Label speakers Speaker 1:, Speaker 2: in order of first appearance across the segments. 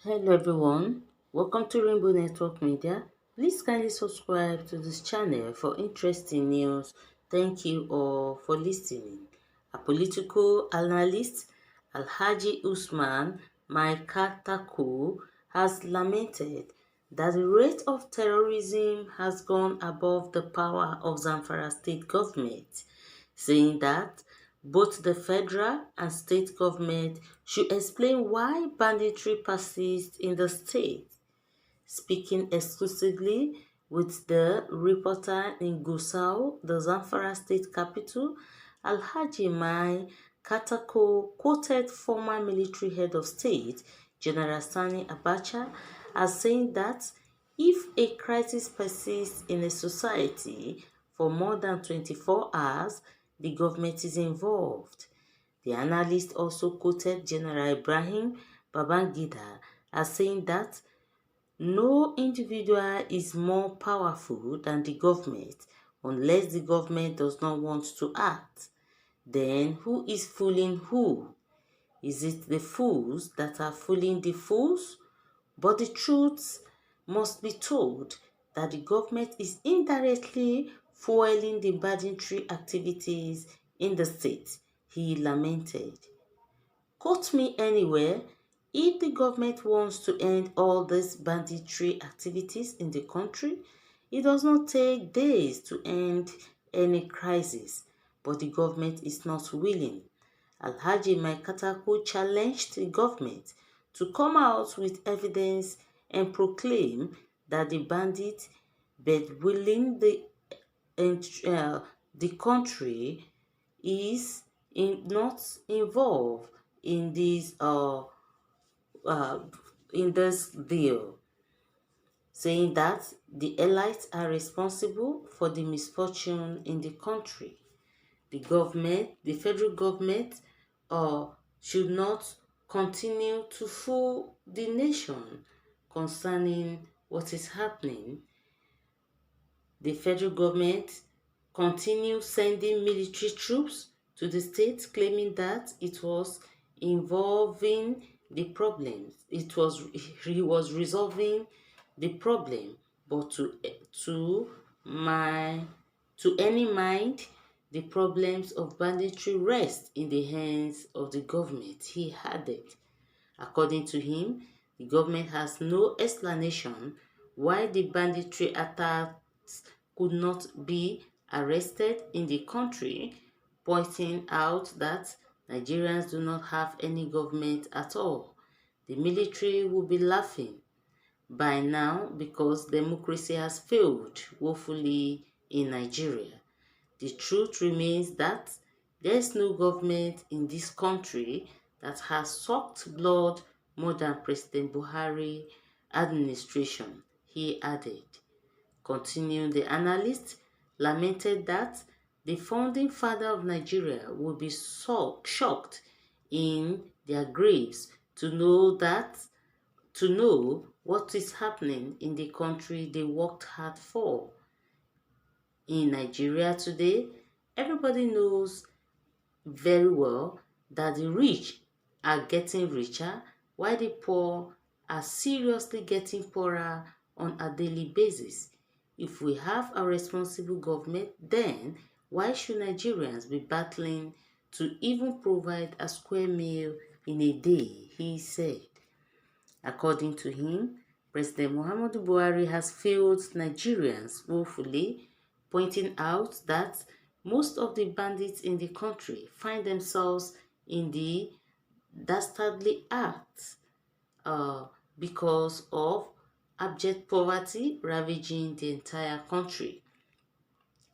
Speaker 1: Hello everyone, welcome to Rainbow Network Media. Please kindly subscribe to this channel for interesting news. Thank you all for listening. A political analyst, Alhaji Usman Maikataku, has lamented that the rate of terrorism has gone above the power of Zamfara state government, saying that both the federal and state government should explain why banditry persists in the state. Speaking exclusively with the reporter in Gusau, the Zamfara state capital, Alhaji Mai Katako quoted former military head of state, General Sani Abacha, as saying that if a crisis persists in a society for more than 24 hours, the government is involved. The analyst also quoted General Ibrahim Babangida as saying that no individual is more powerful than the government unless the government does not want to act. Then who is fooling who? Is it the fools that are fooling the fools? But the truth must be told that the government is indirectly fueling the banditry activities in the state, he lamented. Quote me anywhere, if the government wants to end all these banditry activities in the country, it does not take days to end any crisis, but the government is not willing. Alhaji Maikataku challenged the government to come out with evidence and proclaim that the bandits bedwilling the country is not involved in uh, this deal, saying that the elites are responsible for the misfortune in the country. The government, the federal government, should not continue to fool the nation concerning what is happening. The federal government continued sending military troops to the state, claiming that it was involving the problems. He was resolving the problem, but my to any mind, the problems of banditry rest in the hands of the government, he added. According to him, the government has no explanation why the banditry attacks could not be arrested in the country, pointing out that Nigerians do not have any government at all. The military will be laughing by now because democracy has failed woefully in Nigeria. The truth remains that there is no government in this country that has sucked blood more than President Buhari administration, he added. Continuing, the analyst lamented that the founding father of Nigeria would be so shocked in their graves to know what is happening in the country they worked hard for. In Nigeria today, everybody knows very well that the rich are getting richer while the poor are seriously getting poorer on a daily basis. If we have a responsible government, then why should Nigerians be battling to even provide a square meal in a day, he said. According to him, President Muhammadu Buhari has failed Nigerians woefully, pointing out that most of the bandits in the country find themselves in the dastardly act uh, because of abject poverty ravaging the entire country.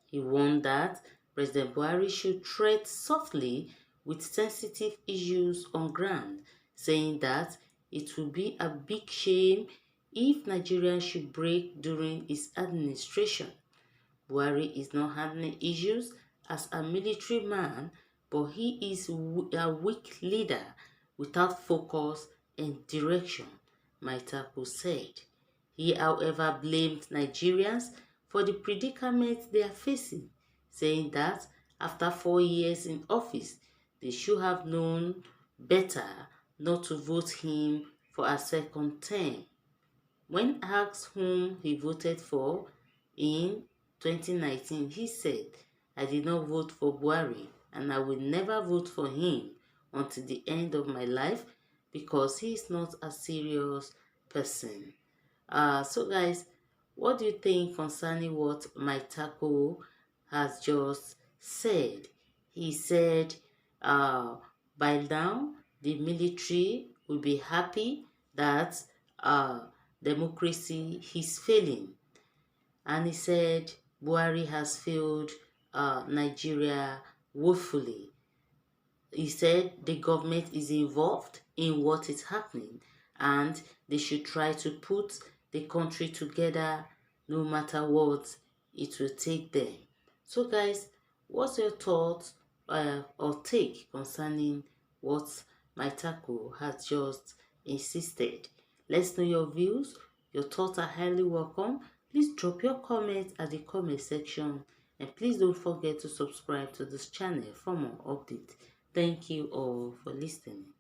Speaker 1: He warned that President Buhari should tread softly with sensitive issues on ground, saying that it would be a big shame if Nigeria should break during his administration. Buhari is not handling issues as a military man, but he is a weak leader without focus and direction, Maitaku said. He, however, blamed Nigerians for the predicament they are facing, saying that after 4 years in office, they should have known better not to vote him for a second term. When asked whom he voted for in 2019, he said, "I did not vote for Buhari and I will never vote for him until the end of my life because he is not a serious person." So guys, what do you think concerning what Mike Tako has just said? He said, by now the military will be happy that uh, democracy is failing. And he said Buhari has failed Nigeria woefully. He said the government is involved in what is happening and they should try to put the country together no matter what it will take them. So guys, what's your thoughts or take concerning what Maitako has just insisted? Let's know your views. Your thoughts are highly welcome. Please drop your comments at the comment section and please don't forget to subscribe to this channel for more updates. Thank you all for listening.